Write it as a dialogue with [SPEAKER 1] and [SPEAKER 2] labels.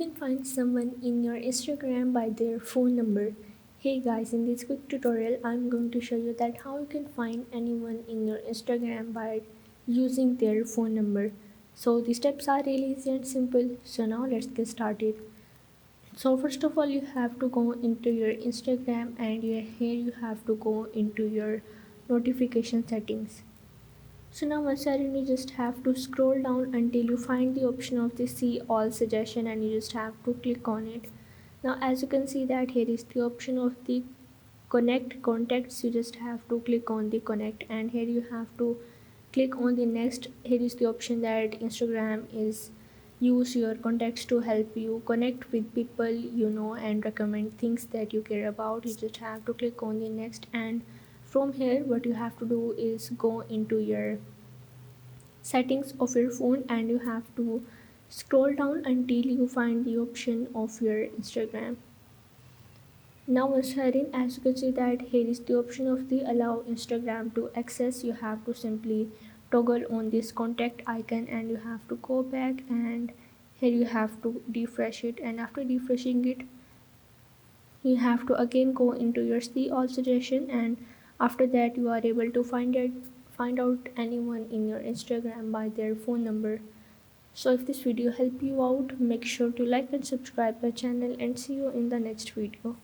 [SPEAKER 1] can find someone in your Instagram by their phone number. Hey guys, in this quick tutorial I'm going to show you that how you can find anyone in your Instagram by using their phone number. So the steps are really easy and simple. So now let's get started. So first of all you have to go into your Instagram and here you have to go into your notification settings. So now once you're in, you just have to scroll down until you find the option of the see all suggestion and you just have to click on it. Now as you can see that here is the option of the connect contacts. You just have to click on the connect and here you have to click on the next. Here is the option that Instagram is use your contacts to help you connect with people you know and recommend things that you care about. You just have to click on the next and from here what you have to do is go into your settings of your phone and you have to scroll down until you find the option of your Instagram. Now once you're in, as you can see that here is the option of the allow Instagram to access. You have to simply toggle on this contact icon and you have to go back and here you have to refresh it, and after refreshing it you have to again go into your see all suggestion, and after that you are able to find out anyone in your Instagram by their phone number. So if this video helped you out, make sure to like and subscribe the channel and see you in the next video.